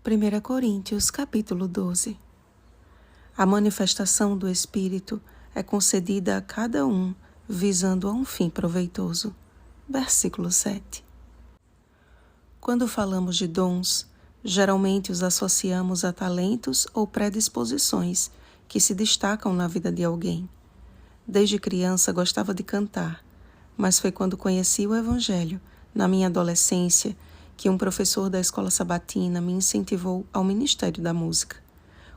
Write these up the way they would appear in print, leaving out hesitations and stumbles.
1 Coríntios, capítulo 12. A manifestação do Espírito é concedida a cada um, visando a um fim proveitoso. Versículo 7. Quando falamos de dons, geralmente os associamos a talentos ou predisposições que se destacam na vida de alguém. Desde criança gostava de cantar, mas foi quando conheci o Evangelho, na minha adolescência, que um professor da escola sabatina me incentivou ao ministério da música.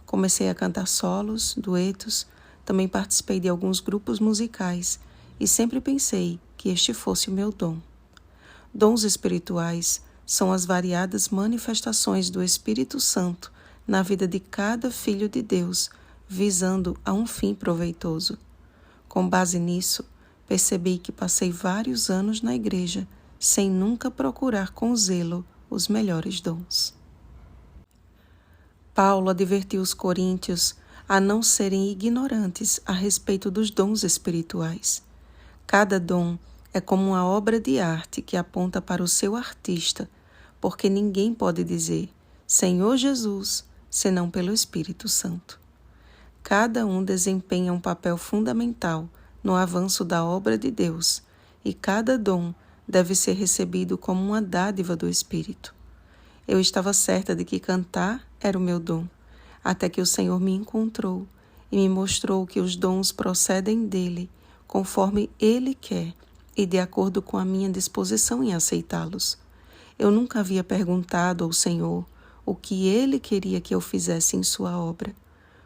Comecei a cantar solos, duetos, também participei de alguns grupos musicais e sempre pensei que este fosse o meu dom. Dons espirituais são as variadas manifestações do Espírito Santo na vida de cada filho de Deus, visando a um fim proveitoso. Com base nisso, percebi que passei vários anos na igreja sem nunca procurar com zelo os melhores dons. Paulo advertiu os coríntios a não serem ignorantes a respeito dos dons espirituais. Cada dom é como uma obra de arte que aponta para o seu artista, porque ninguém pode dizer Senhor Jesus, senão pelo Espírito Santo. Cada um desempenha um papel fundamental no avanço da obra de Deus, e cada dom deve ser recebido como uma dádiva do Espírito. Eu estava certa de que cantar era o meu dom, até que o Senhor me encontrou e me mostrou que os dons procedem dele, conforme Ele quer e de acordo com a minha disposição em aceitá-los. Eu nunca havia perguntado ao Senhor o que Ele queria que eu fizesse em sua obra.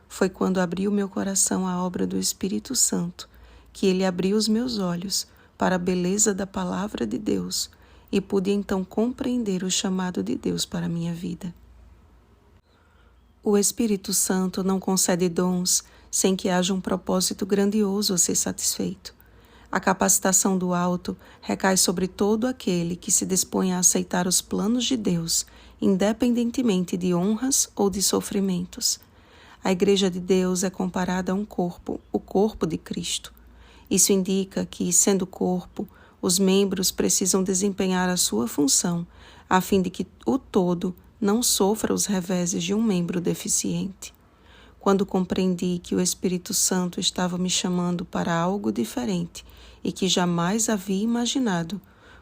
Foi quando abri o meu coração à obra do Espírito Santo que Ele abriu os meus olhos para a beleza da palavra de Deus e pude então compreender o chamado de Deus para a minha vida. O Espírito Santo não concede dons sem que haja um propósito grandioso a ser satisfeito. A capacitação do alto recai sobre todo aquele que se dispõe a aceitar os planos de Deus, independentemente de honras ou de sofrimentos. A Igreja de Deus é comparada a um corpo, o corpo de Cristo. Isso indica que, sendo corpo, os membros precisam desempenhar a sua função, a fim de que o todo não sofra os reveses de um membro deficiente. Quando compreendi que o Espírito Santo estava me chamando para algo diferente e que jamais havia imaginado,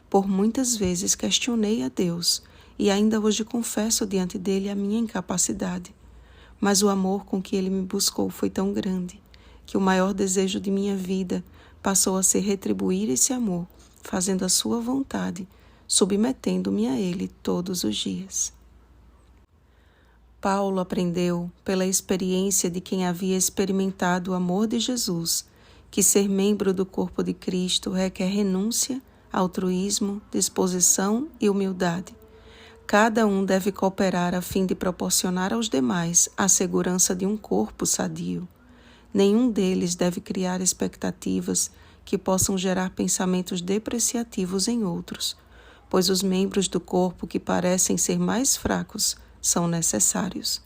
por muitas vezes questionei a Deus e ainda hoje confesso diante dele a minha incapacidade. Mas o amor com que ele me buscou foi tão grande que o maior desejo de minha vida passou a ser retribuir esse amor, fazendo a sua vontade, submetendo-me a ele todos os dias. Paulo aprendeu, pela experiência de quem havia experimentado o amor de Jesus, que ser membro do corpo de Cristo requer renúncia, altruísmo, disposição e humildade. Cada um deve cooperar a fim de proporcionar aos demais a segurança de um corpo sadio. Nenhum deles deve criar expectativas que possam gerar pensamentos depreciativos em outros, pois os membros do corpo que parecem ser mais fracos são necessários.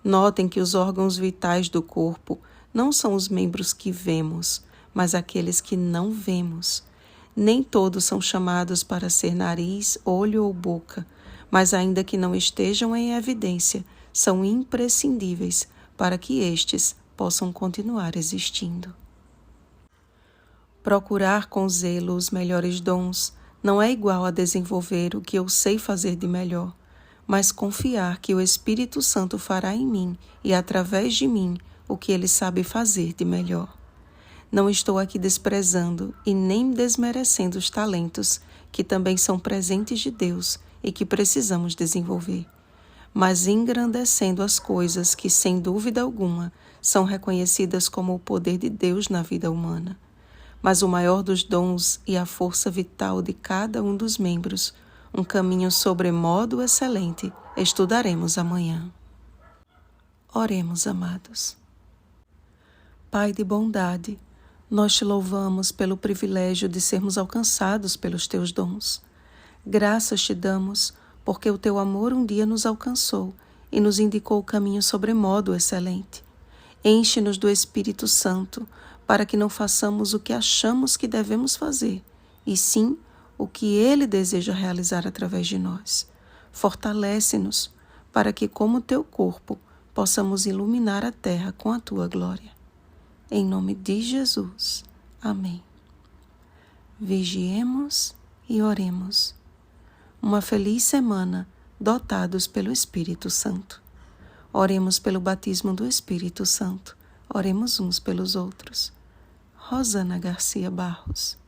Notem que os órgãos vitais do corpo não são os membros que vemos, mas aqueles que não vemos. Nem todos são chamados para ser nariz, olho ou boca, mas ainda que não estejam em evidência, são imprescindíveis para que estes possam continuar existindo. Procurar com zelo os melhores dons não é igual a desenvolver o que eu sei fazer de melhor, mas confiar que o Espírito Santo fará em mim e através de mim o que ele sabe fazer de melhor. Não estou aqui desprezando e nem desmerecendo os talentos que também são presentes de Deus e que precisamos desenvolver, mas engrandecendo as coisas que, sem dúvida alguma, são reconhecidas como o poder de Deus na vida humana. Mas o maior dos dons e a força vital de cada um dos membros, um caminho sobremodo excelente, estudaremos amanhã. Oremos, amados. Pai de bondade, nós te louvamos pelo privilégio de sermos alcançados pelos teus dons. Graças te damos, porque o teu amor um dia nos alcançou e nos indicou o caminho sobremodo excelente. Enche-nos do Espírito Santo, para que não façamos o que achamos que devemos fazer, e sim o que Ele deseja realizar através de nós. Fortalece-nos, para que, como teu corpo, possamos iluminar a terra com a tua glória. Em nome de Jesus. Amém. Vigiemos e oremos. Uma feliz semana, dotados pelo Espírito Santo. Oremos pelo batismo do Espírito Santo. Oremos uns pelos outros. Rosana Garcia Barros.